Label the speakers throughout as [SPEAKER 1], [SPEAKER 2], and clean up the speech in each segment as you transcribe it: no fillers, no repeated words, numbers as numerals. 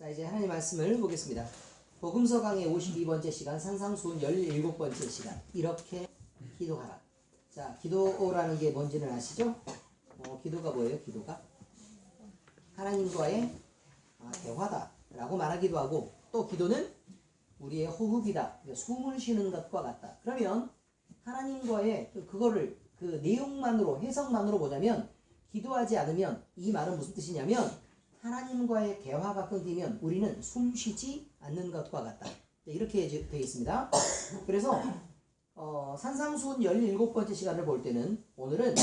[SPEAKER 1] 자, 이제 하나님 말씀을 보겠습니다. 복음서 강의 52번째 시간, 산상수훈 17번째 시간. 이렇게 기도하라. 자, 기도라는 게 뭔지는 아시죠? 기도가 뭐예요? 기도가 하나님과의 대화다라고 말하기도 하고, 또 기도는 우리의 호흡이다, 숨을 쉬는 것과 같다. 그러면 하나님과의 그거를 그 내용만으로, 해석만으로 보자면, 기도하지 않으면 이 말은 무슨 뜻이냐면, 하나님과의 대화가 끊기면 우리는 숨 쉬지 않는 것과 같다. 이렇게 되어 있습니다. 그래서 산상수훈 17번째 시간을 볼 때는, 오늘은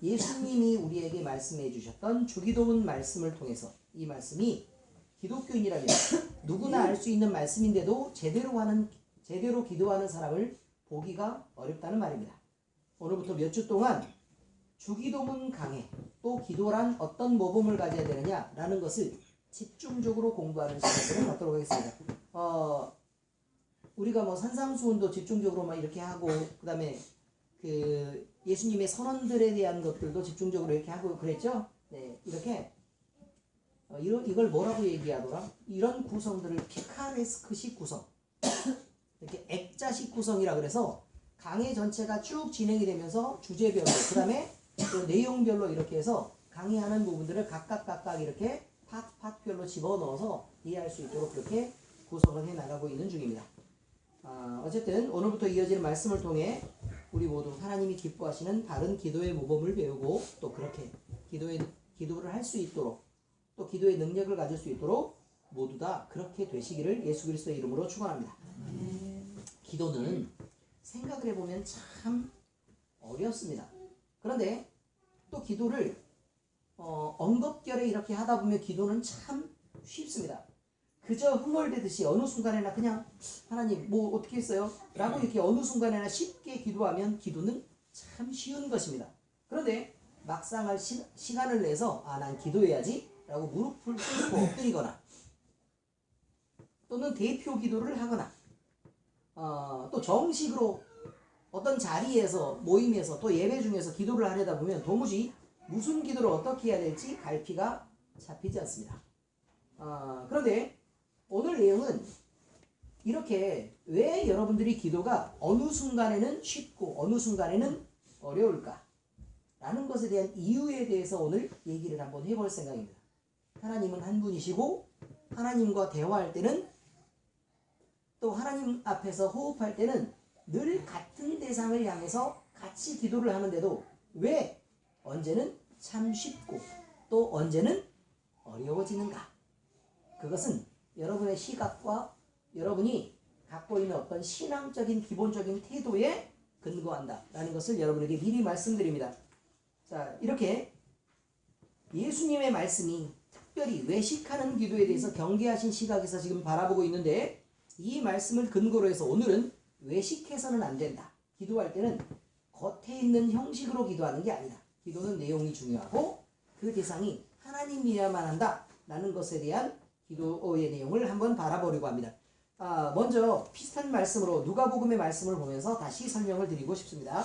[SPEAKER 1] 예수님이 우리에게 말씀해 주셨던 주기도문 말씀을 통해서, 이 말씀이 기독교인이라면 누구나 알 수 있는 말씀인데도 제대로 기도하는 사람을 보기가 어렵다는 말입니다. 오늘부터 몇 주 동안 주기도문 강해, 또 기도란 어떤 모범을 가져야 되느냐라는 것을 집중적으로 공부하는 시간을 갖도록 하겠습니다. 우리가 산상수훈도 집중적으로 이렇게 하고, 그 다음에 그 예수님의 선언들에 대한 것들도 집중적으로 이렇게 하고 그랬죠? 네, 이렇게 이걸 뭐라고 얘기하더라? 이런 구성들을 피카레스크식 구성, 이렇게 액자식 구성이라 그래서 강의 전체가 쭉 진행이 되면서 주제별로, 그 다음에 그 내용별로 이렇게 해서 강의하는 부분들을 각각 이렇게 팟별로 집어넣어서 이해할 수 있도록 그렇게 구성을 해 나가고 있는 중입니다. 어쨌든 오늘부터 이어지는 말씀을 통해 우리 모두 하나님이 기뻐하시는 바른 기도의 모범을 배우고, 또 그렇게 기도를 할 수 있도록, 또 기도의 능력을 가질 수 있도록 모두 다 그렇게 되시기를 예수 그리스도의 이름으로 축원합니다. 기도는 생각을 해보면 참 어렵습니다. 그런데 또 기도를 엉겁결에 이렇게 하다 보면 기도는 참 쉽습니다. 그저 흥얼대듯이 어느 순간에나 그냥 하나님 뭐 어떻게 했어요? 라고 이렇게 어느 순간에나 쉽게 기도하면 기도는 참 쉬운 것입니다. 그런데 막상 할 시간을 내서 난 기도해야지 라고 무릎을 꿇고 엎드리거나, 또는 대표 기도를 하거나, 또 정식으로 어떤 자리에서, 모임에서, 또 예배 중에서 기도를 하려다 보면 도무지 무슨 기도를 어떻게 해야 될지 갈피가 잡히지 않습니다. 그런데 오늘 내용은 이렇게 왜 여러분들이 기도가 어느 순간에는 쉽고 어느 순간에는 어려울까 라는 것에 대한 이유에 대해서 오늘 얘기를 한번 해볼 생각입니다. 하나님은 한 분이시고, 하나님과 대화할 때는, 또 하나님 앞에서 호흡할 때는 늘 같은 대상을 향해서 같이 기도를 하는데도 왜 언제는 참 쉽고 또 언제는 어려워지는가? 그것은 여러분의 시각과 여러분이 갖고 있는 어떤 신앙적인 기본적인 태도에 근거한다라는 것을 여러분에게 미리 말씀드립니다. 자, 이렇게 예수님의 말씀이 특별히 외식하는 기도에 대해서 경계하신 시각에서 지금 바라보고 있는데, 이 말씀을 근거로 해서 오늘은 외식해서는 안 된다. 기도할 때는 겉에 있는 형식으로 기도하는 게 아니다. 기도는 내용이 중요하고 그 대상이 하나님이어야만 한다 라는 것에 대한 기도의 내용을 한번 바라보려고 합니다. 먼저 비슷한 말씀으로 누가복음의 말씀을 보면서 다시 설명을 드리고 싶습니다.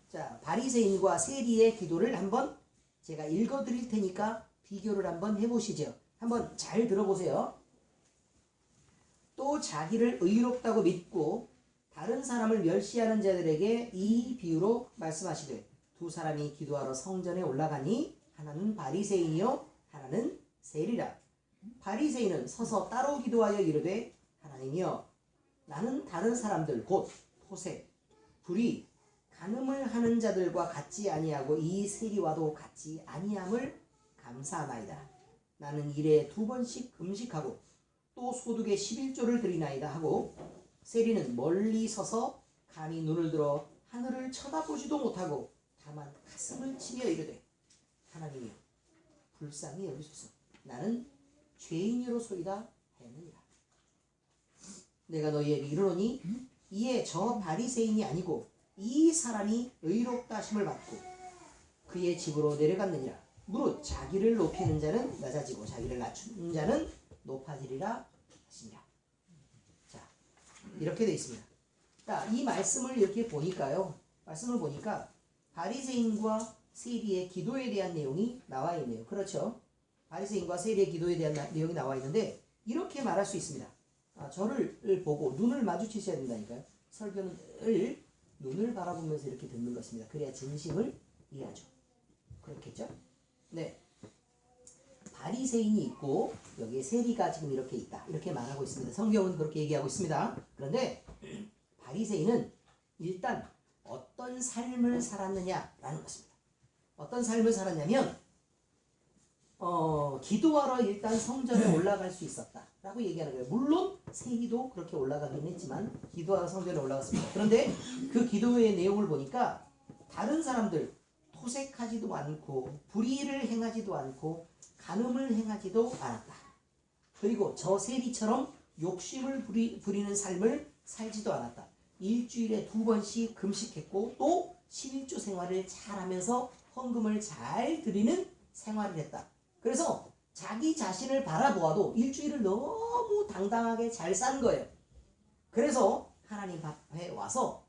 [SPEAKER 1] 자, 바리새인과 세리의 기도를 한번 제가 읽어드릴 테니까 비교를 한번 해보시죠. 한번 잘 들어보세요. 또 자기를 의롭다고 믿고 다른 사람을 멸시하는 자들에게 이 비유로 말씀하시되, 두 사람이 기도하러 성전에 올라가니 하나는 바리새인이요 하나는 세리라. 바리새인은 서서 따로 기도하여 이르되, 하나님이여, 나는 다른 사람들 곧 토색, 불의, 간음을 하는 자들과 같지 아니하고 이 세리와도 같지 아니함을 감사하나이다. 나는 일에 2번씩 금식하고 또 소득의 11조를 드리나이다 하고, 세리는 멀리 서서 감히 눈을 들어 하늘을 쳐다보지도 못하고 다만 가슴을 치며 이르되, 하나님이여, 불쌍히 여기소서. 나는 죄인이로소이다 했느니라. 내가 너희에게 이르노니 이에 저 바리새인이 아니고 이 사람이 의롭다 하심을 받고 그의 집으로 내려갔느니라. 무릇 자기를 높이는 자는 낮아지고 자기를 낮추는 자는 높아지리라 하시니라. 자, 이렇게 되어 있습니다. 자, 이 말씀을 이렇게 보니까요, 말씀을 보니까 바리새인과 세리의 기도에 대한 내용이 나와 있네요. 그렇죠? 바리새인과 세리의 기도에 대한 내용이 나와 있는데, 이렇게 말할 수 있습니다. 저를 보고 눈을 마주치셔야 된다니까요. 설교를 눈을 바라보면서 이렇게 듣는 것입니다. 그래야 진심을 이해하죠. 그렇겠죠? 네. 바리새인이 있고 여기에 세리가 지금 이렇게 있다. 이렇게 말하고 있습니다. 성경은 그렇게 얘기하고 있습니다. 그런데 바리새인은 일단 어떤 삶을 살았느냐라는 것입니다. 어떤 삶을 살았냐면 기도하러 일단 성전에 올라갈 수 있었다라고 얘기하는 거예요. 물론 세리도 그렇게 올라가긴 했지만 기도하러 성전에 올라갔습니다. 그런데 그 기도의 내용을 보니까 다른 사람들 토색하지도 않고 불의를 행하지도 않고 간음을 행하지도 않았다. 그리고 저 세리처럼 욕심을 부리는 삶을 살지도 않았다. 일주일에 2번씩 금식했고 또 11조 생활을 잘하면서 헌금을 잘 드리는 생활을 했다. 그래서 자기 자신을 바라보아도 일주일을 너무 당당하게 잘 산 거예요. 그래서 하나님 앞에 와서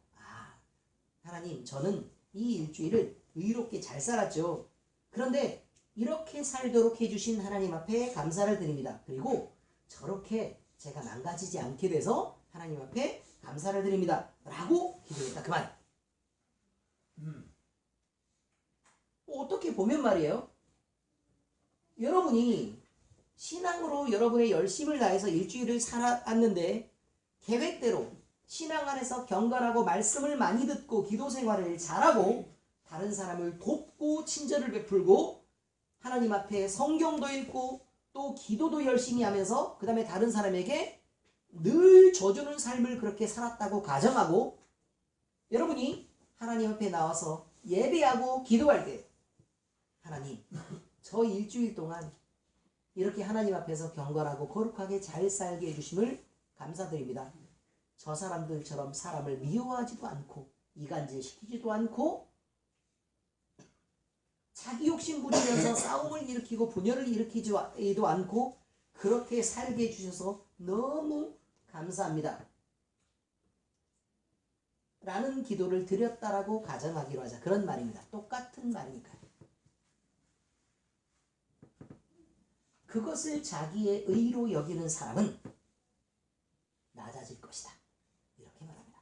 [SPEAKER 1] 하나님 저는 이 일주일을 의롭게 잘 살았죠. 그런데 이렇게 살도록 해주신 하나님 앞에 감사를 드립니다. 그리고 저렇게 제가 망가지지 않게 돼서 하나님 앞에 감사를 드립니다. 라고 기도했다. 그 말. 어떻게 보면 말이에요. 여러분이 신앙으로 여러분의 열심을 다해서 일주일을 살아왔는데 계획대로 신앙 안에서 경건하고 말씀을 많이 듣고 기도 생활을 잘하고 다른 사람을 돕고 친절을 베풀고 하나님 앞에 성경도 읽고 또 기도도 열심히 하면서 그 다음에 다른 사람에게 늘 줘주는 삶을 그렇게 살았다고 가정하고 여러분이 하나님 앞에 나와서 예배하고 기도할 때 하나님 저 일주일 동안 이렇게 하나님 앞에서 경건하고 거룩하게 잘 살게 해주심을 감사드립니다. 저 사람들처럼 사람을 미워하지도 않고 이간질 시키지도 않고 자기 욕심 부리면서 싸움을 일으키고 분열을 일으키지도 않고 그렇게 살게 해주셔서 너무 감사합니다. 라는 기도를 드렸다라고 가정하기로 하자. 그런 말입니다. 똑같은 말이니까요. 그것을 자기의 의로 여기는 사람은 낮아질 것이다. 이렇게 말합니다.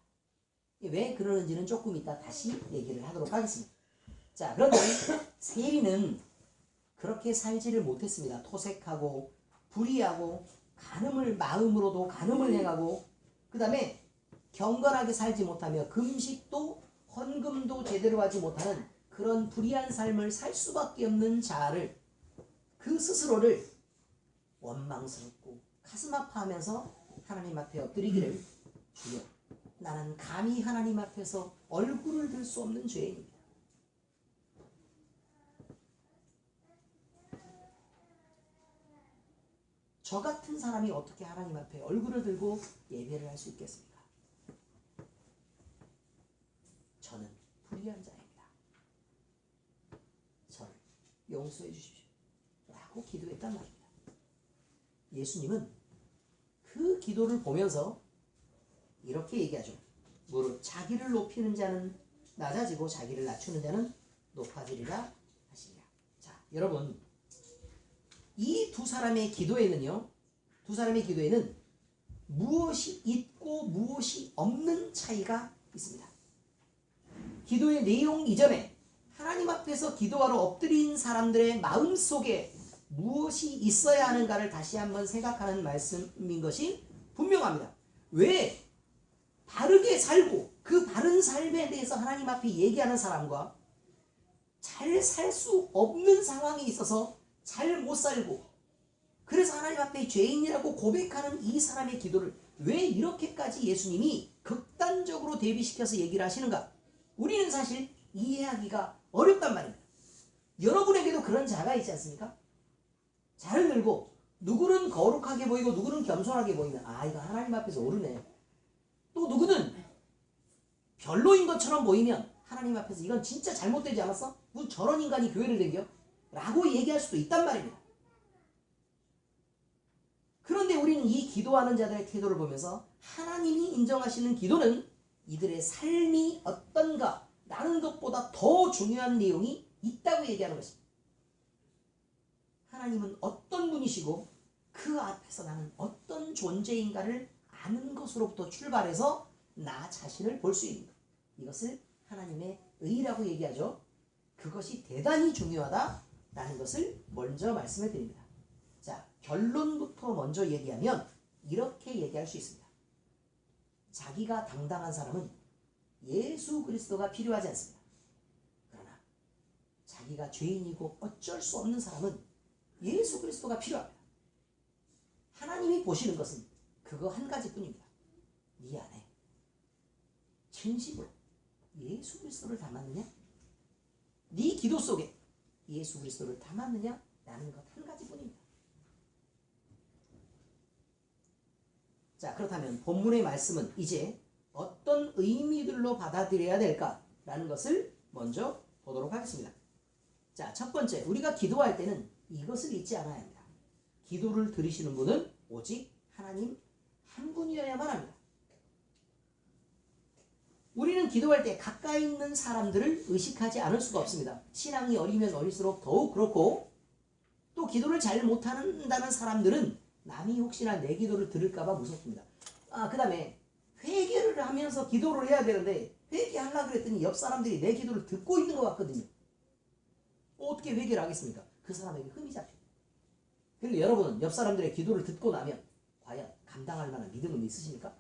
[SPEAKER 1] 왜 그러는지는 조금 이따 다시 얘기를 하도록 하겠습니다. 자, 그런데 세리는 그렇게 살지를 못했습니다. 토색하고 불의하고 간음을 마음으로도 간음을 행하고 그 다음에 경건하게 살지 못하며 금식도 헌금도 제대로 하지 못하는 그런 불의한 삶을 살 수밖에 없는 자를 그 스스로를 원망스럽고 가슴 아파하면서 하나님 앞에 엎드리기를 주여 나는 감히 하나님 앞에서 얼굴을 들 수 없는 죄인입니다. 저 같은 사람이 어떻게 하나님 앞에 얼굴을 들고 예배를 할 수 있겠습니까? 저는 불의한 자입니다. 저를 용서해 주십시오. 라고 기도했단 말입니다. 예수님은 그 기도를 보면서 이렇게 얘기하죠. 무릇 자기를 높이는 자는 낮아지고 자기를 낮추는 자는 높아지리라 하시니라. 자, 여러분 이 두 사람의 기도에는요. 두 사람의 기도에는 무엇이 있고 무엇이 없는 차이가 있습니다. 기도의 내용 이전에 하나님 앞에서 기도하러 엎드린 사람들의 마음속에 무엇이 있어야 하는가를 다시 한번 생각하는 말씀인 것이 분명합니다. 왜 바르게 살고 그 바른 삶에 대해서 하나님 앞에 얘기하는 사람과 잘 살 수 없는 상황에 있어서 잘 못 살고 그래서 하나님 앞에 죄인이라고 고백하는 이 사람의 기도를 왜 이렇게까지 예수님이 극단적으로 대비시켜서 얘기를 하시는가? 우리는 사실 이해하기가 어렵단 말입니다. 여러분에게도 그런 자가 있지 않습니까? 잘 들고 누구는 거룩하게 보이고 누구는 겸손하게 보이면 이거 하나님 앞에서 옳으네. 또 누구는 별로인 것처럼 보이면 하나님 앞에서 이건 진짜 잘못되지 않았어? 무슨 저런 인간이 교회를 댕겨? 라고 얘기할 수도 있단 말입니다. 그런데 우리는 이 기도하는 자들의 태도를 보면서 하나님이 인정하시는 기도는 이들의 삶이 어떤가 라는 것보다 더 중요한 내용이 있다고 얘기하는 것입니다. 하나님은 어떤 분이시고 그 앞에서 나는 어떤 존재인가를 아는 것으로부터 출발해서 나 자신을 볼 수 있는 것. 이것을 하나님의 의라고 얘기하죠. 그것이 대단히 중요하다라는 것을 먼저 말씀을 드립니다. 자, 결론부터 먼저 얘기하면 이렇게 얘기할 수 있습니다. 자기가 당당한 사람은 예수 그리스도가 필요하지 않습니다. 그러나 자기가 죄인이고 어쩔 수 없는 사람은 예수 그리스도가 필요합니다. 하나님이 보시는 것은 그거 한 가지뿐입니다. 네 안에 진심으로 예수 그리스도를 담았느냐? 네 기도 속에 예수 그리스도를 담았느냐? 라는 것 한 가지뿐입니다. 자, 그렇다면 본문의 말씀은 이제 어떤 의미들로 받아들여야 될까라는 것을 먼저 보도록 하겠습니다. 자, 첫 번째, 우리가 기도할 때는 이것을 잊지 않아야 합니다. 기도를 들으시는 분은 오직 하나님 한 분이어야만 합니다. 우리는 기도할 때 가까이 있는 사람들을 의식하지 않을 수가 없습니다. 신앙이 어리면 어릴수록 더욱 그렇고, 또 기도를 잘 못한다는 사람들은 남이 혹시나 내 기도를 들을까봐 무섭습니다. 그 다음에 회개를 하면서 기도를 해야 되는데 회개하려고 그랬더니 옆 사람들이 내 기도를 듣고 있는 것 같거든요. 어떻게 회개를 하겠습니까? 그 사람에게 흠이 잡혀요. 그런데 여러분은 옆 사람들의 기도를 듣고 나면 과연 감당할 만한 믿음은 있으십니까?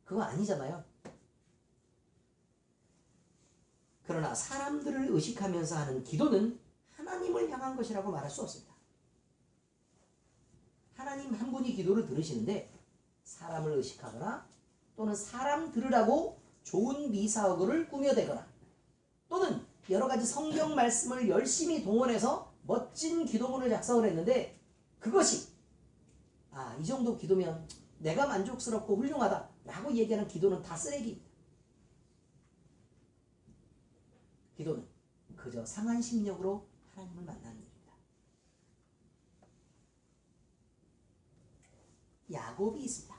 [SPEAKER 1] 그거 아니잖아요. 그러나 사람들을 의식하면서 하는 기도는 하나님을 향한 것이라고 말할 수 없습니다. 하나님 한 분이 기도를 들으시는데 사람을 의식하거나 또는 사람 들으라고 좋은 미사여구를 꾸며대거나 또는 여러 가지 성경 말씀을 열심히 동원해서 멋진 기도문을 작성을 했는데 그것이 이 정도 기도면 내가 만족스럽고 훌륭하다 라고 얘기하는 기도는 다 쓰레기입니다. 기도는 그저 상한 심령으로 하나님을 만나는 일입니다. 야곱이 있습니다.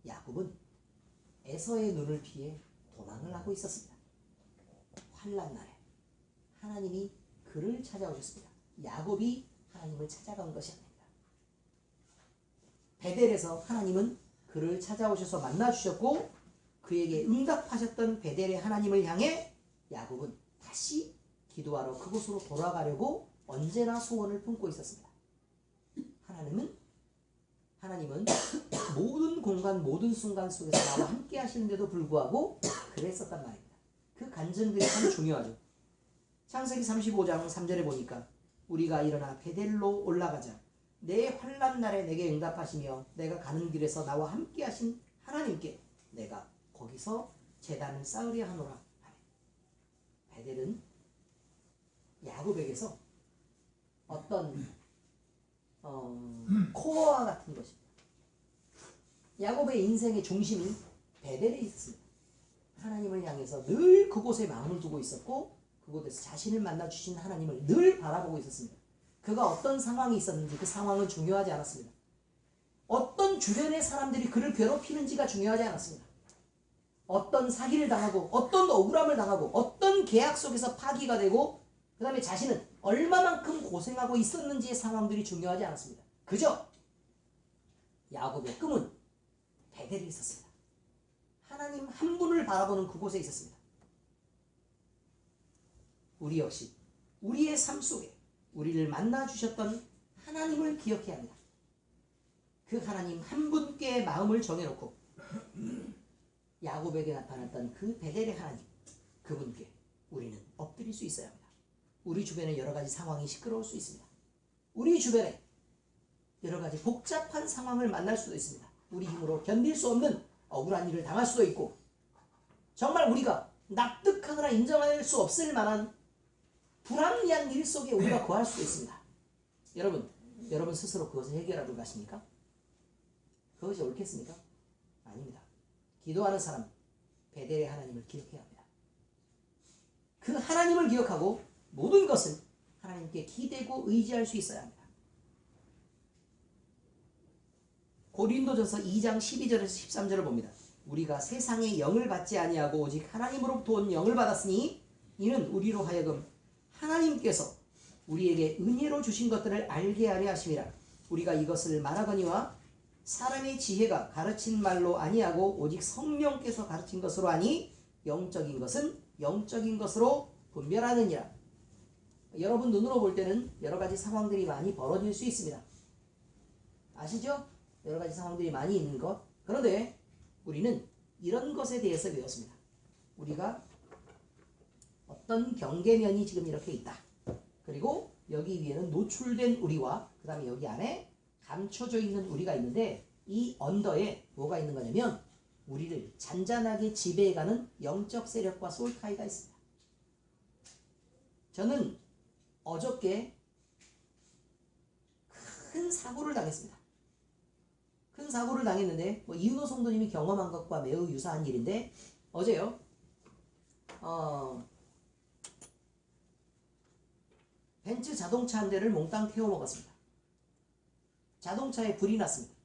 [SPEAKER 1] 야곱은 에서의 눈을 피해 도망을 하고 있었습니다. 환난 날에 하나님이 그를 찾아오셨습니다. 야곱이 하나님을 찾아간 것이 아닙니다. 베델에서 하나님은 그를 찾아오셔서 만나주셨고 그에게 응답하셨던 베델의 하나님을 향해 야곱은 다시 기도하러 그곳으로 돌아가려고 언제나 소원을 품고 있었습니다. 하나님은 모든 공간 모든 순간 속에서 나와 함께 하시는데도 불구하고 그랬었단 말입니다. 그 간증들이 참 중요하죠. 창세기 35장 3절에 보니까 우리가 일어나 베델로 올라가자. 내 환난 날에 내게 응답하시며 내가 가는 길에서 나와 함께 하신 하나님께 내가 거기서 제단을 쌓으려 하노라. 베델은 야곱에게서 어떤 코어와 같은 것입니다. 야곱의 인생의 중심이 베델에 있습니다. 하나님을 향해서 늘 그곳에 마음을 두고 있었고 그곳에서 자신을 만나주신 하나님을 늘 바라보고 있었습니다. 그가 어떤 상황이 있었는지 그 상황은 중요하지 않았습니다. 어떤 주변의 사람들이 그를 괴롭히는지가 중요하지 않았습니다. 어떤 사기를 당하고 어떤 억울함을 당하고 어떤 계약 속에서 파기가 되고 그 다음에 자신은 얼마만큼 고생하고 있었는지의 상황들이 중요하지 않았습니다. 그저 야곱의 꿈은 베델에 있었습니다. 하나님 한 분을 바라보는 그곳에 있었습니다. 우리 역시 우리의 삶 속에 우리를 만나주셨던 하나님을 기억해야 합니다. 그 하나님 한 분께 마음을 정해놓고 야곱에게 나타났던 그 베델의 하나님 그분께 우리는 엎드릴 수 있어야 합니다. 우리 주변에 여러 가지 상황이 시끄러울 수 있습니다. 우리 주변에 여러 가지 복잡한 상황을 만날 수도 있습니다. 우리 힘으로 견딜 수 없는 억울한 일을 당할 수도 있고 정말 우리가 납득하거나 인정할 수 없을 만한 불합리한 일 속에 우리가 거할 수도 있습니다. 여러분 스스로 그것을 해결하러 가십니까? 그것이 옳겠습니까? 아닙니다. 기도하는 사람 베델의 하나님을 기억해야 합니다. 그 하나님을 기억하고 모든 것을 하나님께 기대고 의지할 수 있어야 합니다. 고린도전서 2장 12절에서 13절을 봅니다. 우리가 세상의 영을 받지 아니하고 오직 하나님으로부터 온 영을 받았으니 이는 우리로 하여금 하나님께서 우리에게 은혜로 주신 것들을 알게 하려 하심이라. 우리가 이것을 말하거니와 사람의 지혜가 가르친 말로 아니하고 오직 성령께서 가르친 것으로 하니 영적인 것은 영적인 것으로 분별하느니라. 여러분 눈으로 볼 때는 여러 가지 상황들이 많이 벌어질 수 있습니다. 아시죠? 여러 가지 상황들이 많이 있는 것. 그런데 우리는 이런 것에 대해서 배웠습니다. 우리가 어떤 경계면이 지금 이렇게 있다. 그리고 여기 위에는 노출된 우리와 그 다음에 여기 안에 감춰져 있는 우리가 있는데, 이 언더에 뭐가 있는 거냐면 우리를 잔잔하게 지배해가는 영적 세력과 솔타이가 있습니다. 저는 어저께 큰 사고를 당했습니다. 큰 사고를 당했는데 이은호 성도님이 경험한 것과 매우 유사한 일인데, 어제요 벤츠 자동차 한 대를 몽땅 태워 먹었습니다. 자동차에 불이 났습니다.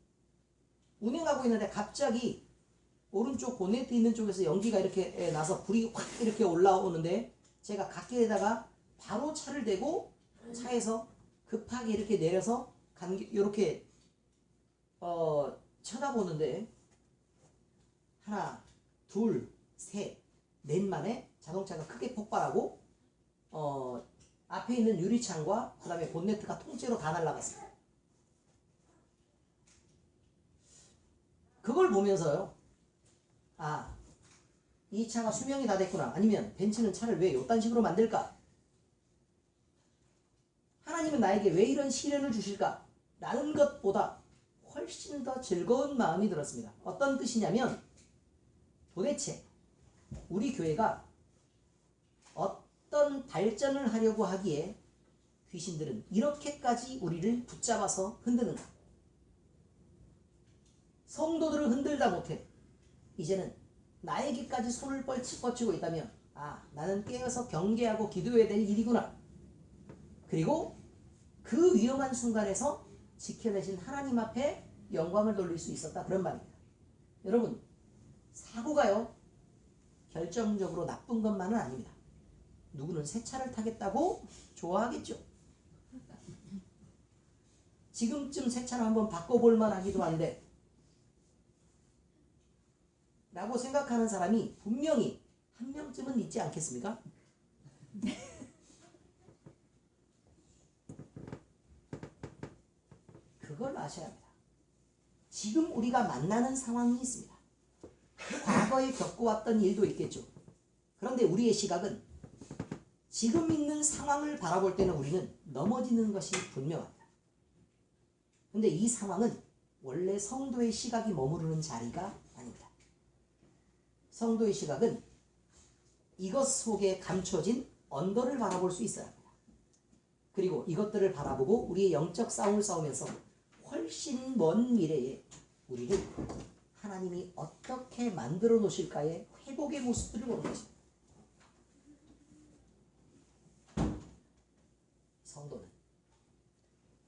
[SPEAKER 1] 운행하고 있는데 갑자기 오른쪽 보네트 있는 쪽에서 연기가 이렇게 나서 불이 확 이렇게 올라오는데, 제가 갓길에다가 바로 차를 대고 차에서 급하게 이렇게 내려서 이렇게 쳐다보는데, 하나, 둘, 셋, 넷 만에 자동차가 크게 폭발하고 앞에 있는 유리창과 그 다음에 본네트가 통째로 다 날아갔어요. 그걸 보면서요, 아, 이 차가 수명이 다 됐구나. 아니면 벤츠는 차를 왜 이딴 식으로 만들까? 하나님은 나에게 왜 이런 시련을 주실까? 라는 것보다 훨씬 더 즐거운 마음이 들었습니다. 어떤 뜻이냐면, 도대체 우리 교회가 어떤 발전을 하려고 하기에 귀신들은 이렇게까지 우리를 붙잡아서 흔드는가? 성도들을 흔들다 못해 이제는 나에게까지 손을 뻗치고 있다면, 아, 나는 깨어서 경계하고 기도해야 될 일이구나. 그리고 그 위험한 순간에서 지켜내신 하나님 앞에 영광을 돌릴 수 있었다, 그런 말입니다. 여러분, 사고가요 결정적으로 나쁜 것만은 아닙니다. 누구는 새 차를 타겠다고 좋아하겠죠. 지금쯤 새 차를 한번 바꿔볼 만하기도 한데 라고 생각하는 사람이 분명히 한 명쯤은 있지 않겠습니까? 그걸 아셔야 합니다. 지금 우리가 만나는 상황이 있습니다. 과거에 겪어왔던 일도 있겠죠. 그런데 우리의 시각은 지금 있는 상황을 바라볼 때는 우리는 넘어지는 것이 분명합니다. 그런데 이 상황은 원래 성도의 시각이 머무르는 자리가 아닙니다. 성도의 시각은 이것 속에 감춰진 언더를 바라볼 수 있어야 합니다. 그리고 이것들을 바라보고 우리의 영적 싸움을 싸우면서 훨씬 먼 미래에 우리를 하나님이 어떻게 만들어 놓으실까의 회복의 모습들을 보는 것입니다. 성도는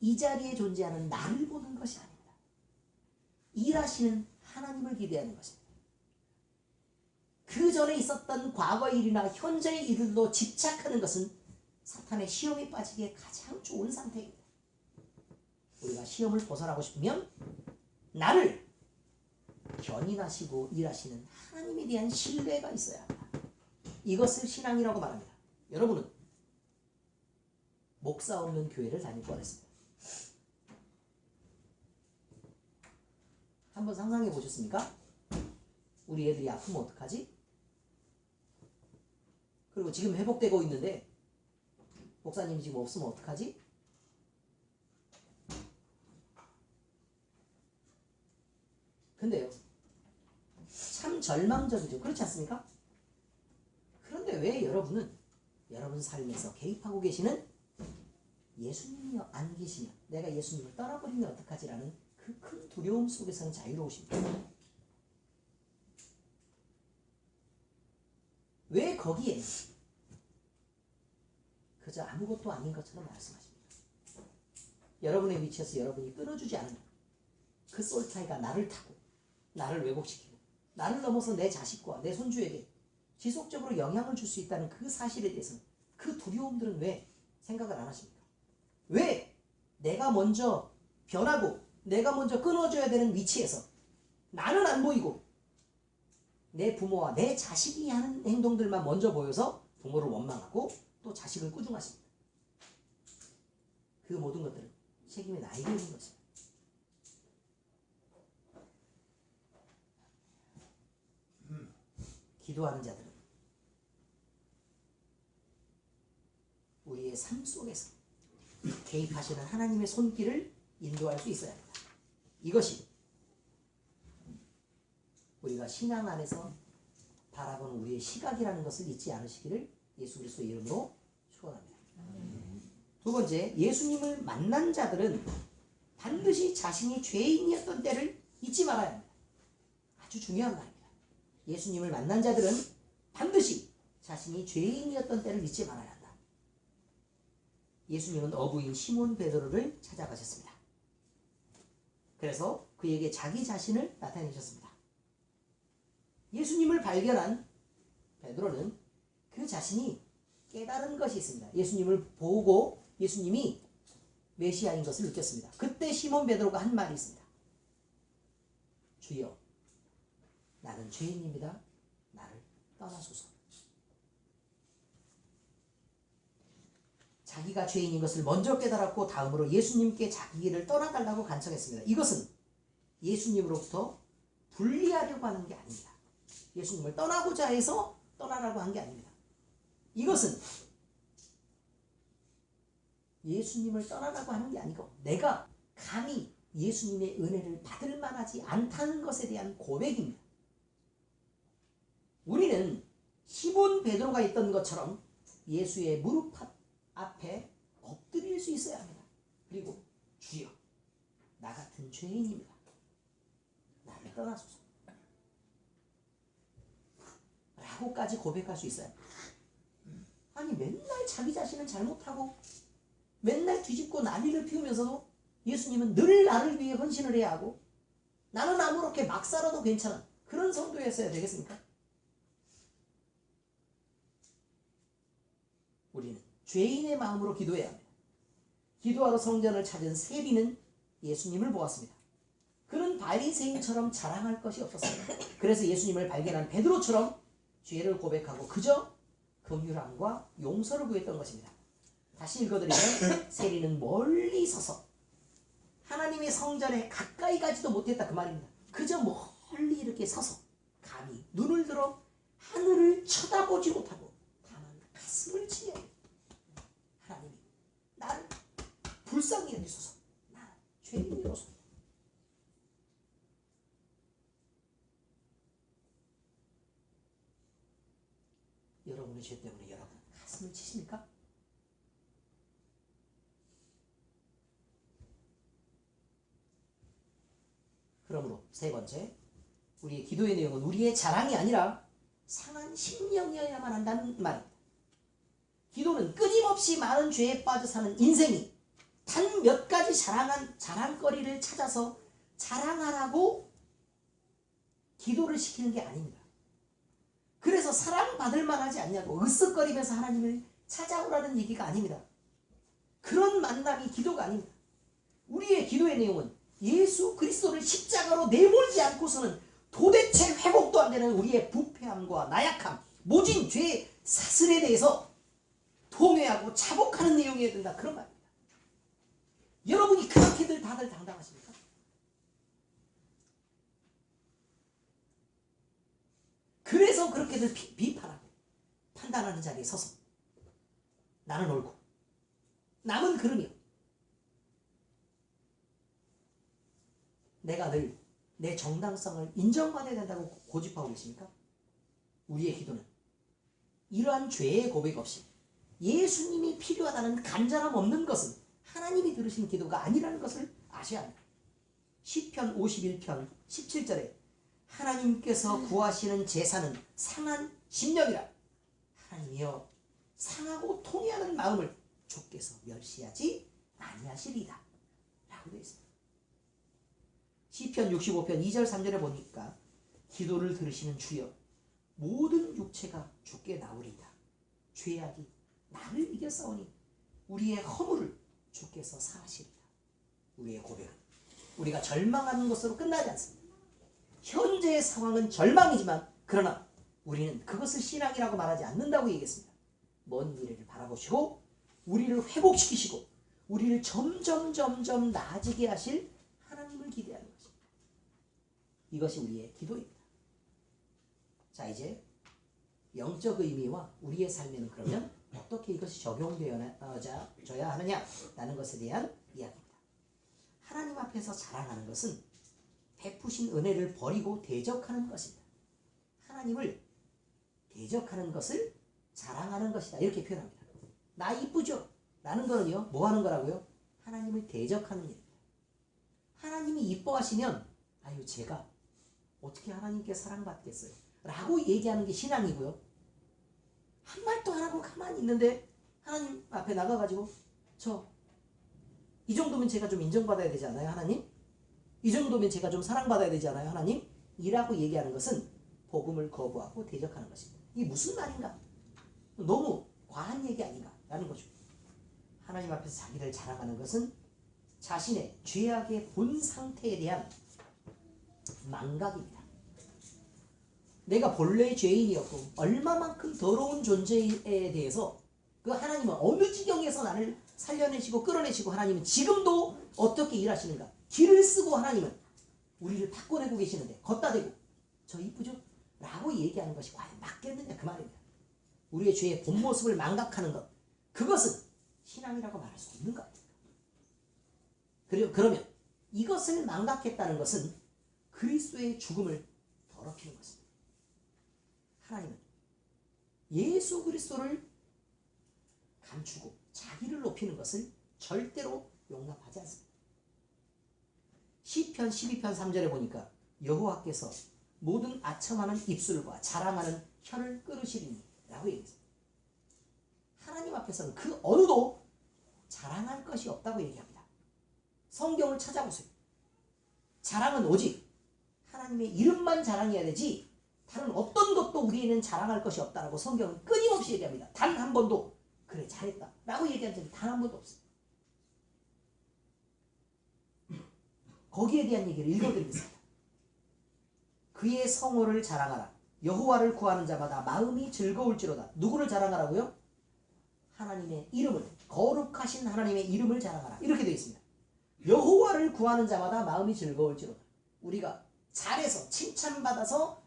[SPEAKER 1] 이 자리에 존재하는 나를 보는 것이 아닙니다. 일하시는 하나님을 기대하는 것입니다. 그 전에 있었던 과거의 일이나 현재의 일들도 집착하는 것은 사탄의 시험에 빠지기에 가장 좋은 상태입니다. 우리가 시험을 벗어나고 싶으면 나를 견인하시고 일하시는 하나님에 대한 신뢰가 있어야 합니다. 이것을 신앙이라고 말합니다. 여러분은 목사 없는 교회를 다닐 뻔했습니다. 한번 상상해 보셨습니까? 우리 애들이 아프면 어떡하지? 그리고 지금 회복되고 있는데 목사님이 지금 없으면 어떡하지? 근데요, 참 절망적이죠. 그렇지 않습니까? 그런데 왜 여러분은 여러분 삶에서 개입하고 계시는 예수님이 안 계시면, 내가 예수님을 떠나버리면 어떡하지라는 그 큰 두려움 속에서는 자유로우십니까? 왜 거기에 그저 아무것도 아닌 것처럼 말씀하십니까? 여러분의 위치에서 여러분이 끊어주지 않으면 그 솔타이가 나를 타고 나를 왜곡시키고 나를 넘어서 내 자식과 내 손주에게 지속적으로 영향을 줄 수 있다는 그 사실에 대해서는 그 두려움들은 왜 생각을 안 하십니까? 왜? 내가 먼저 변하고 내가 먼저 끊어줘야 되는 위치에서 나는 안 보이고 내 부모와 내 자식이 하는 행동들만 먼저 보여서 부모를 원망하고 또 자식을 꾸중하십니다. 그 모든 것들은 책임이 나에게 있는 것입니다. 기도하는 자들은 우리의 삶 속에서 개입하시는 하나님의 손길을 인도할 수 있어야 합니다. 이것이 우리가 신앙 안에서 바라보는 우리의 시각이라는 것을 잊지 않으시기를 예수 그리스도의 이름으로 축원합니다. 두 번째, 예수님을 만난 자들은 반드시 자신이 죄인이었던 때를 잊지 말아야 합니다. 아주 중요한 말입니다. 예수님을 만난 자들은 반드시 자신이 죄인이었던 때를 잊지 말아야 한다. 예수님은 어부인 시몬 베드로를 찾아가셨습니다. 그래서 그에게 자기 자신을 나타내셨습니다. 예수님을 발견한 베드로는 그 자신이 깨달은 것이 있습니다. 예수님을 보고 예수님이 메시아인 것을 느꼈습니다. 그때 시몬 베드로가 한 말이 있습니다. 주여, 나는 죄인입니다. 나를 떠나소서. 자기가 죄인인 것을 먼저 깨달았고 다음으로 예수님께 자기 길을 떠나달라고 간청했습니다. 이것은 예수님으로부터 분리하려고 하는 게 아닙니다. 예수님을 떠나고자 해서 떠나라고 한 게 아닙니다. 이것은 예수님을 떠나라고 하는 게 아니고 내가 감히 예수님의 은혜를 받을 만하지 않다는 것에 대한 고백입니다. 우리는 시몬 베드로가 있던 것처럼 예수의 무릎 앞에 엎드릴 수 있어야 합니다. 그리고 주여, 나 같은 죄인입니다. 나를 떠나소서 라고까지 고백할 수 있어야 합니다. 아니 맨날 자기 자신은 잘못하고 맨날 뒤집고 난리를 피우면서도 예수님은 늘 나를 위해 헌신을 해야 하고 나는 아무렇게 막 살아도 괜찮은 그런 성도였어야 되겠습니까? 우리는 죄인의 마음으로 기도해야 합니다. 기도하러 성전을 찾은 세리는 예수님을 보았습니다. 그는 바리새인처럼 자랑할 것이 없었습니다. 그래서 예수님을 발견한 베드로처럼 죄를 고백하고 그저 긍휼함과 용서를 구했던 것입니다. 다시 읽어드리면 세리는 멀리 서서 하나님의 성전에 가까이 가지도 못했다 그 말입니다. 그저 멀리 이렇게 서서 감히 눈을 들어 하늘을 쳐다보지 못하고 다만 가슴을 치며 하나님이 나를 불쌍히 여기소서, 나 죄인이로소. 여러분의 죄 때문에 여러분 가슴을 치십니까? 그러므로 세 번째, 우리의 기도의 내용은 우리의 자랑이 아니라 상한 심령이어야만 한다는 말입니다. 기도는 끊임없이 많은 죄에 빠져 사는 인생이 단 몇 가지 자랑거리를 찾아서 자랑하라고 기도를 시키는 게 아닙니다. 그래서 사랑받을 만하지 않냐고 으쓱거리면서 하나님을 찾아오라는 얘기가 아닙니다. 그런 만남이 기도가 아닙니다. 우리의 기도의 내용은 예수 그리스도를 십자가로 내몰지 않고서는 도대체 회복도 안 되는 우리의 부패함과 나약함, 모진 죄의 사슬에 대해서 통회하고 자복하는 내용이어야 된다, 그런 말입니다. 여러분이 그렇게들 다들 당당하십니까? 그래서 그렇게들 비판하고 판단하는 자리에 서서 나는 옳고 남은 그름이요, 내가 늘 내 정당성을 인정받아야 된다고 고집하고 계십니까? 우리의 기도는 이러한 죄의 고백 없이 예수님이 필요하다는 간절함 없는 것은 하나님이 들으신 기도가 아니라는 것을 아셔야 합니다. 시편 51편 17절에 하나님께서 구하시는 제사는 상한 심령이라, 하나님이여 상하고 통회하는 마음을 주께서 멸시하지 아니하시리라 라고 되어 있습니다. 시편 65편 2절 3절에 보니까 기도를 들으시는 주여 모든 육체가 주께 나오리이다. 죄악이 나를 이겼사오니 우리의 허물을 주께서 사하시리라. 우리의 고백은 우리가 절망하는 것으로 끝나지 않습니다. 현재의 상황은 절망이지만 그러나 우리는 그것을 신앙이라고 말하지 않는다고 얘기했습니다. 먼 미래를 바라보시고 우리를 회복시키시고 우리를 점점 나아지게 하실 하나님을 기대하는 것입니다. 이것이 우리의 기도입니다. 자, 이제 영적 의미와 우리의 삶에는 그러면 어떻게 이것이 적용되어져야 하느냐라는 것에 대한 이야기입니다. 하나님 앞에서 자랑하는 것은 베푸신 은혜를 버리고 대적하는 것입니다. 하나님을 대적하는 것을 자랑하는 것이다. 이렇게 표현합니다. 나 이쁘죠? 라는 거는요. 뭐 하는 거라고요? 하나님을 대적하는 일입니다. 하나님이 이뻐하시면 아유 제가 어떻게 하나님께 사랑받겠어요? 라고 얘기하는 게 신앙이고요. 한 말도 안 하고 가만히 있는데 하나님 앞에 나가가지고 이 정도면 제가 좀 인정받아야 되지 않아요? 하나님? 이 정도면 제가 좀 사랑받아야 되지 않아요? 하나님? 이라고 얘기하는 것은 복음을 거부하고 대적하는 것입니다. 이게 무슨 말인가? 너무 과한 얘기 아닌가? 라는 거죠. 하나님 앞에서 자기를 자랑하는 것은 자신의 죄악의 본 상태에 대한 망각입니다. 내가 본래 죄인이었고 얼마만큼 더러운 존재에 대해서 그 하나님은 어느 지경에서 나를 살려내시고 끌어내시고 하나님은 지금도 어떻게 일하시는가? 길을 쓰고 하나님은 우리를 바꿔내고 계시는데 걷다 대고 저 이쁘죠? 라고 얘기하는 것이 과연 맞겠느냐 그 말입니다. 우리의 죄의 본 모습을 망각하는 것, 그것은 신앙이라고 말할 수 없는 것 같아요. 그러면 이것을 망각했다는 것은 그리스도의 죽음을 더럽히는 것입니다. 하나님은 예수 그리스도를 감추고 자기를 높이는 것을 절대로 용납하지 않습니다. 시편 12편 3절에 보니까 여호와께서 모든 아첨하는 입술과 자랑하는 혀를 끊으시리니 라고 얘기했습니다. 하나님 앞에서는 그 어느도 자랑할 것이 없다고 얘기합니다. 성경을 찾아보세요. 자랑은 오직 하나님의 이름만 자랑해야 되지 다른 어떤 것도 우리에는 자랑할 것이 없다라고 성경은 끊임없이 얘기합니다. 단 한 번도 그래 잘했다 라고 얘기한 적이 단 한 번도 없어요. 거기에 대한 얘기를 읽어드리겠습니다. 그의 성호를 자랑하라. 여호와를 구하는 자마다 마음이 즐거울지로다. 누구를 자랑하라고요? 하나님의 이름을, 거룩하신 하나님의 이름을 자랑하라. 이렇게 되어 있습니다. 여호와를 구하는 자마다 마음이 즐거울지로다. 우리가 잘해서 칭찬받아서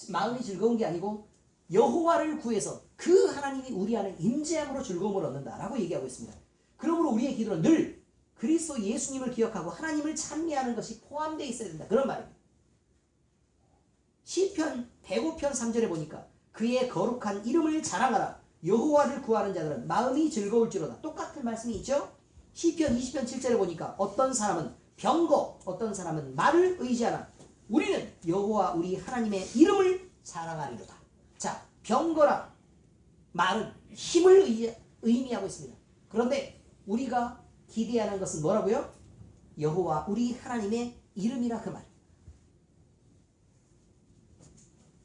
[SPEAKER 1] 마음이 즐거운 게 아니고 여호와를 구해서 그 하나님이 우리 안에 임재함으로 즐거움을 얻는다라고 얘기하고 있습니다. 그러므로 우리의 기도는 늘 그리스도 예수님을 기억하고 하나님을 찬미하는 것이 포함되어 있어야 된다. 그런 말입니다. 시편 105편 3절에 보니까 그의 거룩한 이름을 자랑하라. 여호와를 구하는 자들은 마음이 즐거울지로다. 똑같은 말씀이 있죠. 시편 20편 7절에 보니까 어떤 사람은 병거, 어떤 사람은 말을 의지하나 우리는 여호와 우리 하나님의 이름을 자랑하리로다. 자, 병거랑 말은 힘을 의미하고 있습니다. 그런데 우리가 기대하는 것은 뭐라고요? 여호와 우리 하나님의 이름이라 그 말.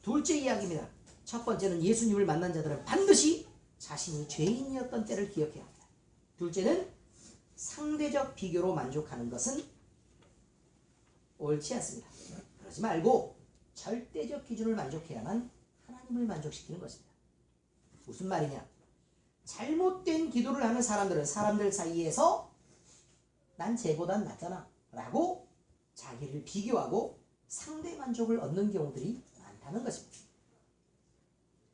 [SPEAKER 1] 둘째 이야기입니다. 첫 번째는 예수님을 만난 자들은 반드시 자신이 죄인이었던 때를 기억해야 합니다. 둘째는 상대적 비교로 만족하는 것은 옳지 않습니다. 그러지 말고 절대적 기준을 만족해야만 하나님을 만족시키는 것입니다. 무슨 말이냐? 잘못된 기도를 하는 사람들은 사람들 사이에서 난 쟤보단 낫잖아 라고 자기를 비교하고 상대 만족을 얻는 경우들이 많다는 것입니다.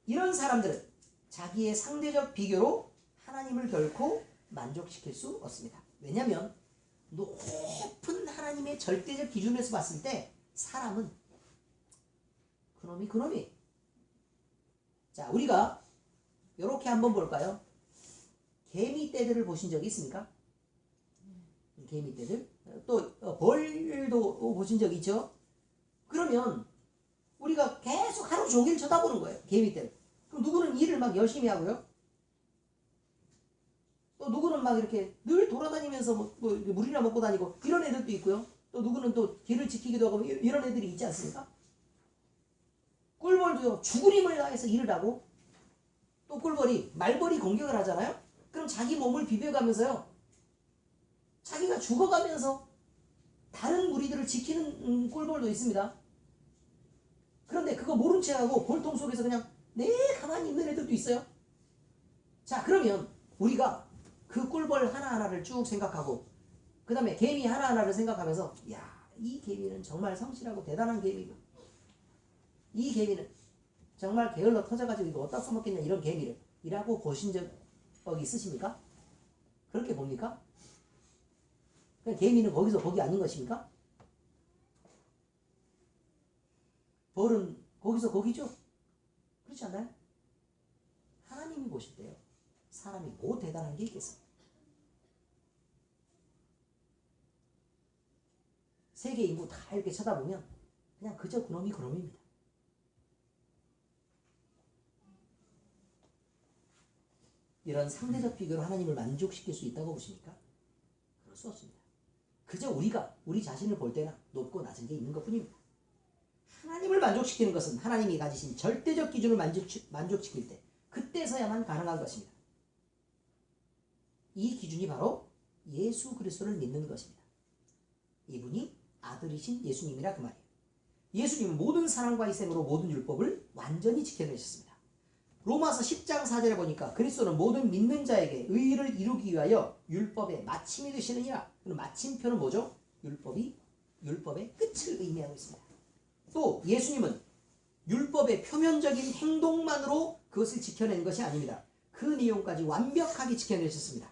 [SPEAKER 1] 이런 사람들은 자기의 상대적 비교로 하나님을 결코 만족시킬 수 없습니다. 왜냐하면 높은 하나님의 절대적 기준에서 봤을 때 사람은 그놈이 자, 우리가 이렇게 한번 볼까요? 개미떼들을 보신 적이 있습니까? 개미떼들 또 벌도 보신 적 있죠? 그러면 우리가 계속 하루 종일 쳐다보는 거예요. 개미떼를. 그럼 누구는 일을 막 열심히 하고요. 또 누구는 막 이렇게 늘 돌아다니면서 뭐 물이나 먹고 다니고 이런 애들도 있고요. 또 누구는 또 길을 지키기도 하고 이런 애들이 있지 않습니까? 꿀벌도요. 죽을 힘을 다해서 일을 하고 또 꿀벌이 말벌이 공격을 하잖아요. 그럼 자기 몸을 비벼가면서요. 자기가 죽어가면서 다른 무리들을 지키는 꼴벌도 있습니다. 그런데 그거 모른 채 하고 골통 속에서 그냥 가만히 있는 애들도 있어요. 자, 그러면 우리가 그 꿀벌 하나하나를 쭉 생각하고 그 다음에 개미 하나하나를 생각하면서 야, 이 개미는 정말 성실하고 대단한 개미고 이 개미는 정말 게을러 터져가지고 이거 어디다 써먹겠냐 이런 개미를 이라고 보신 적 있으십니까? 그렇게 봅니까? 그냥 개미는 거기서 거기 아닌 것입니까? 벌은 거기서 거기죠? 그렇지 않나요? 하나님이 보실 때요, 사람이 뭐 대단한 게 있겠습니까? 세계 인구 다 이렇게 쳐다보면 그냥 그저 그놈이 그놈입니다. 이런 상대적 비교로 하나님을 만족시킬 수 있다고 보십니까? 그럴 수 없습니다. 그저 우리가 우리 자신을 볼 때나 높고 낮은 게 있는 것뿐입니다. 하나님을 만족시키는 것은 하나님이 가지신 절대적 기준을 만족시킬 때 그때서야만 가능한 것입니다. 이 기준이 바로 예수 그리스도를 믿는 것입니다. 이분이 아들이신 예수님이라 그 말이에요. 예수님은 모든 사랑과 희생으로 모든 율법을 완전히 지켜내셨습니다. 로마서 10장 4절에 보니까 그리스도는 모든 믿는 자에게 의의를 이루기 위하여 율법의 마침이 되시느니라. 마침표는 뭐죠? 율법의 끝을 의미하고 있습니다. 또 예수님은 율법의 표면적인 행동만으로 그것을 지켜낸 것이 아닙니다. 그 내용까지 완벽하게 지켜내셨습니다.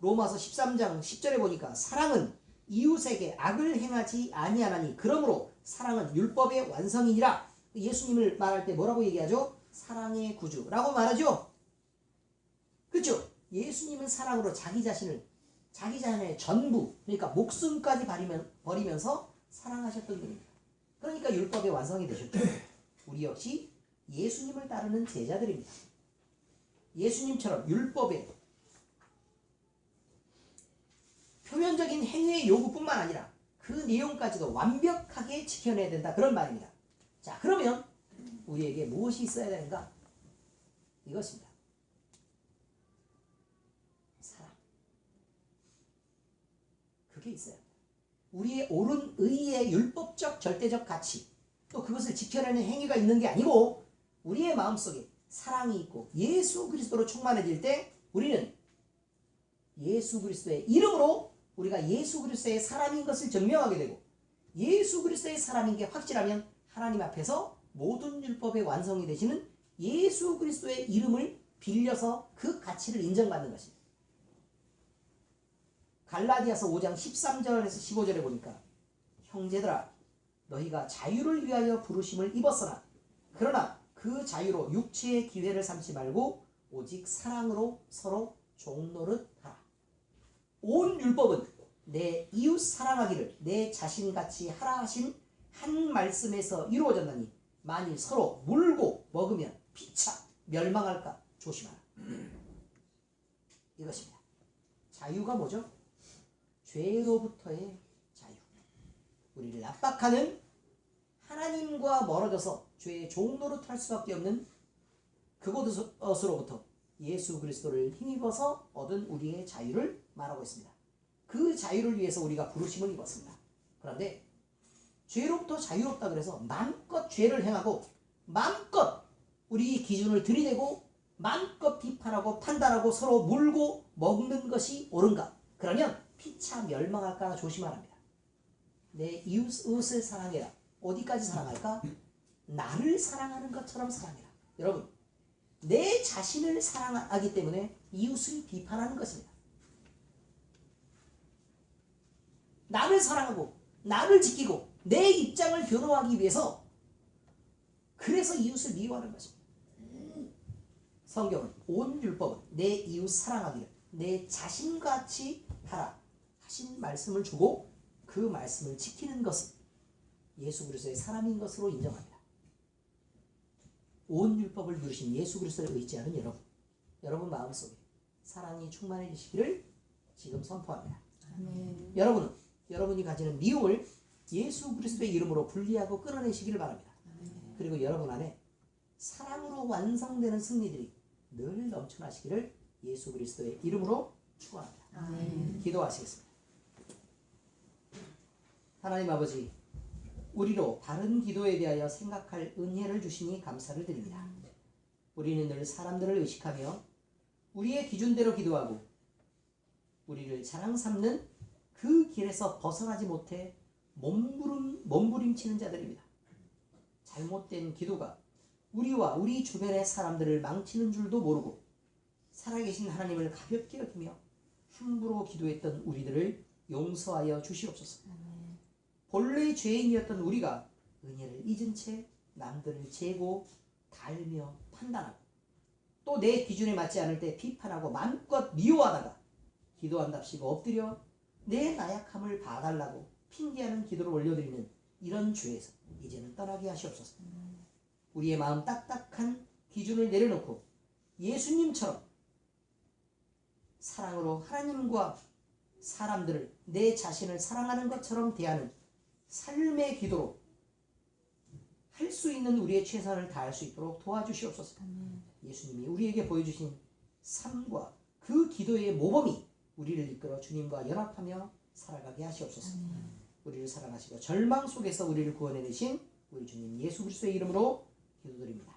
[SPEAKER 1] 로마서 13장 10절에 보니까 사랑은 이웃에게 악을 행하지 아니하나니 그러므로 사랑은 율법의 완성이니라. 예수님을 말할 때 뭐라고 얘기하죠? 사랑의 구주라고 말하죠. 그렇죠? 예수님은 사랑으로 자기 자신의 전부, 그러니까 목숨까지 버리면서 사랑하셨던 분입니다. 그러니까 율법의 완성이 되셨죠. 우리 역시 예수님을 따르는 제자들입니다. 예수님처럼 율법의 표면적인 행위의 요구뿐만 아니라 그 내용까지도 완벽하게 지켜내야 된다, 그런 말입니다. 자, 그러면 우리에게 무엇이 있어야 되는가? 이것입니다. 사랑. 그게 있어야 합니다. 우리의 옳은 의의 율법적 절대적 가치, 또 그것을 지켜내는 행위가 있는 게 아니고 우리의 마음속에 사랑이 있고 예수 그리스도로 충만해질 때 우리는 예수 그리스도의 이름으로 우리가 예수 그리스도의 사람인 것을 증명하게 되고, 예수 그리스도의 사람인 게 확실하면 하나님 앞에서 모든 율법의 완성이 되시는 예수 그리스도의 이름을 빌려서 그 가치를 인정받는 것입니다. 갈라디아서 5장 13절에서 15절에 보니까 형제들아 너희가 자유를 위하여 부르심을 입었으나 그러나 그 자유로 육체의 기회를 삼지 말고 오직 사랑으로 서로 종노릇하라. 온 율법은 내 이웃 사랑하기를 내 자신같이 하라 하신 한 말씀에서 이루어졌나니 만일 서로 물고 먹으면 피차 멸망할까 조심하라. 이것입니다. 자유가 뭐죠? 죄로부터의 자유. 우리를 압박하는 하나님과 멀어져서 죄의 종노릇할 수밖에 없는 그곳으로부터 예수 그리스도를 힘입어서 얻은 우리의 자유를 말하고 있습니다. 그 자유를 위해서 우리가 부르심을 입었습니다. 그런데 죄로부터 자유롭다 그래서 마음껏 죄를 행하고 마음껏 우리 기준을 들이대고 마음껏 비판하고 판단하고 서로 물고 먹는 것이 옳은가? 그러면 피차 멸망할까 조심하랍니다. 내 이웃을 사랑해라. 어디까지 사랑할까? 나를 사랑하는 것처럼 사랑해라. 여러분, 내 자신을 사랑하기 때문에 이웃을 비판하는 것입니다. 나를 사랑하고 나를 지키고 내 입장을 변호하기 위해서, 그래서 이웃을 미워하는 것입니다. 성경은 온 율법은 내 이웃 사랑하기를 내 자신같이 하라 하신 말씀을 주고 그 말씀을 지키는 것은 예수 그리스도의 사람인 것으로 인정합니다. 온 율법을 누리신 예수 그리스도를 의지하는 여러분 마음속에 사랑이 충만해지시기를 지금 선포합니다. 아멘. 여러분이 가지는 미움을 예수 그리스도의 이름으로 분리하고 끊어내시기를 바랍니다. 아멘. 그리고 여러분 안에 사랑으로 완성되는 승리들이 늘 넘쳐나시기를 예수 그리스도의 이름으로 축원합니다. 아멘. 기도하시겠습니다. 하나님 아버지, 우리로 바른 기도에 대하여 생각할 은혜를 주시니 감사를 드립니다. 우리는 늘 사람들을 의식하며 우리의 기준대로 기도하고 우리를 자랑 삼는 그 길에서 벗어나지 못해 몸부림치는 자들입니다. 잘못된 기도가 우리와 우리 주변의 사람들을 망치는 줄도 모르고 살아계신 하나님을 가볍게 여기며 함부로 기도했던 우리들을 용서하여 주시옵소서. 본래 죄인이었던 우리가 은혜를 잊은 채 남들을 재고 달며 판단하고 또 내 기준에 맞지 않을 때 비판하고 마음껏 미워하다가 기도한답시고 엎드려 내 나약함을 봐달라고 핑계하는 기도를 올려드리는 이런 죄에서 이제는 떠나게 하시옵소서. 우리의 마음 딱딱한 기준을 내려놓고 예수님처럼 사랑으로 하나님과 사람들을 내 자신을 사랑하는 것처럼 대하는 삶의 기도로 할 수 있는 우리의 최선을 다할 수 있도록 도와주시옵소서. 예수님이 우리에게 보여주신 삶과 그 기도의 모범이 우리를 이끌어 주님과 연합하며 살아가게 하시옵소서. 우리를 사랑하시고 절망 속에서 우리를 구원해내신 우리 주님 예수 그리스도의 이름으로 기도드립니다.